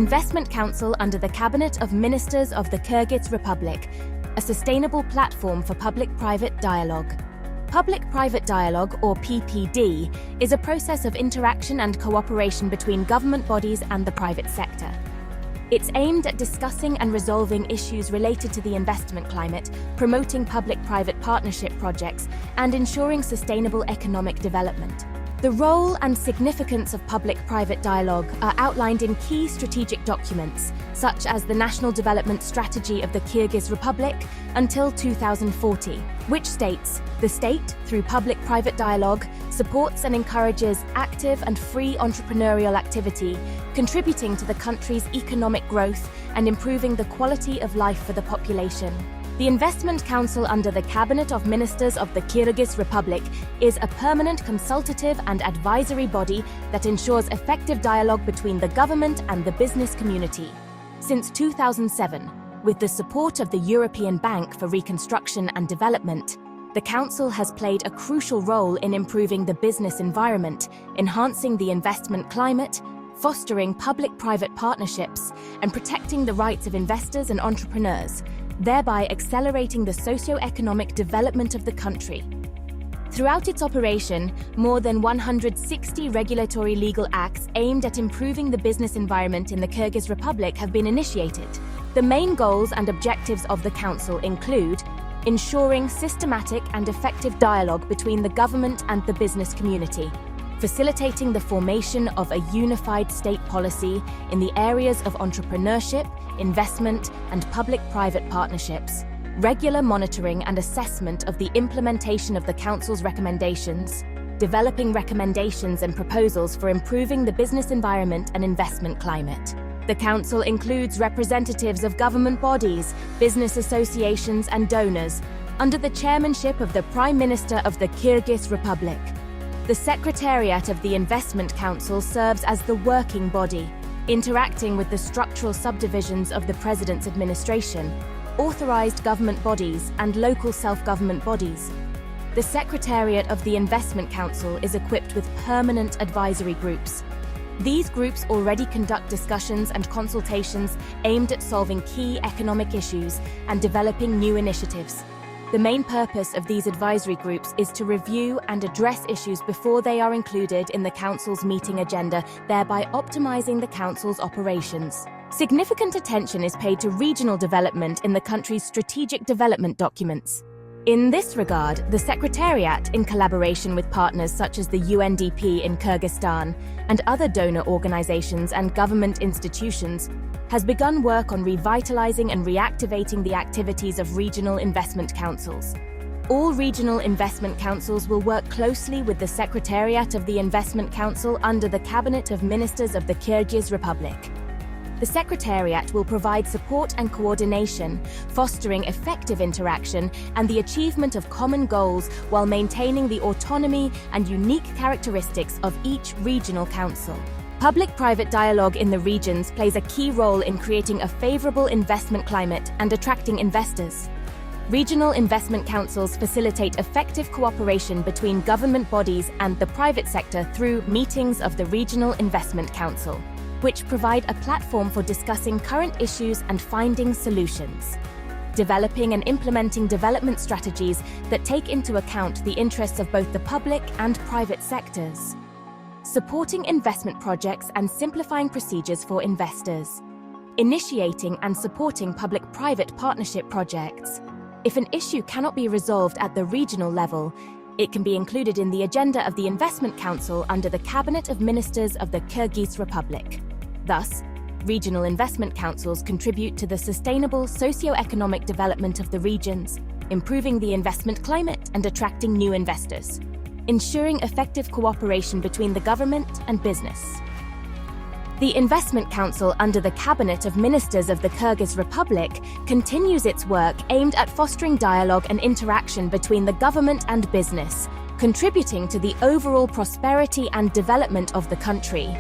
Investment Council under the Cabinet of Ministers of the Kyrgyz Republic, a sustainable platform for public-private dialogue. Public-private dialogue, or PPD, is a process of interaction and cooperation between government bodies and the private sector. It's aimed at discussing and resolving issues related to the investment climate, promoting public-private partnership projects, and ensuring sustainable economic development. The role and significance of public-private dialogue are outlined in key strategic documents, such as the National Development Strategy of the Kyrgyz Republic until 2040, which states, "The state, through public-private dialogue, supports and encourages active and free entrepreneurial activity, contributing to the country's economic growth and improving the quality of life for the population." The Investment Council under the Cabinet of Ministers of the Kyrgyz Republic is a permanent consultative and advisory body that ensures effective dialogue between the government and the business community. Since 2007, with the support of the European Bank for Reconstruction and Development, the Council has played a crucial role in improving the business environment, enhancing the investment climate, fostering public-private partnerships, and protecting the rights of investors and entrepreneurs, thereby accelerating the socio-economic development of the country. Throughout its operation, more than 160 regulatory legal acts aimed at improving the business environment in the Kyrgyz Republic have been initiated. The main goals and objectives of the Council include ensuring systematic and effective dialogue between the government and the business community, facilitating the formation of a unified state policy in the areas of entrepreneurship, investment, and public-private partnerships, regular monitoring and assessment of the implementation of the Council's recommendations, developing recommendations and proposals for improving the business environment and investment climate. The Council includes representatives of government bodies, business associations, and donors, under the chairmanship of the Prime Minister of the Kyrgyz Republic. The Secretariat of the Investment Council serves as the working body, interacting with the structural subdivisions of the President's administration, authorized government bodies, and local self-government bodies. The Secretariat of the Investment Council is equipped with permanent advisory groups. These groups already conduct discussions and consultations aimed at solving key economic issues and developing new initiatives. The main purpose of these advisory groups is to review and address issues before they are included in the Council's meeting agenda, thereby optimizing the Council's operations. Significant attention is paid to regional development in the country's strategic development documents. In this regard, the Secretariat, in collaboration with partners such as the UNDP in Kyrgyzstan and other donor organizations and government institutions, has begun work on revitalizing and reactivating the activities of regional investment councils. All regional investment councils will work closely with the Secretariat of the Investment Council under the Cabinet of Ministers of the Kyrgyz Republic. The Secretariat will provide support and coordination, fostering effective interaction and the achievement of common goals while maintaining the autonomy and unique characteristics of each regional council. Public-private dialogue in the regions plays a key role in creating a favorable investment climate and attracting investors. Regional investment councils facilitate effective cooperation between government bodies and the private sector through meetings of the Regional Investment Council, which provide a platform for discussing current issues and finding solutions. Developing and implementing development strategies that take into account the interests of both the public and private sectors. Supporting investment projects and simplifying procedures for investors. Initiating and supporting public-private partnership projects. If an issue cannot be resolved at the regional level, it can be included in the agenda of the Investment Council under the Cabinet of Ministers of the Kyrgyz Republic. Thus, regional investment councils contribute to the sustainable socio-economic development of the regions, improving the investment climate and attracting new investors, ensuring effective cooperation between the government and business. The Investment Council under the Cabinet of Ministers of the Kyrgyz Republic continues its work aimed at fostering dialogue and interaction between the government and business, contributing to the overall prosperity and development of the country.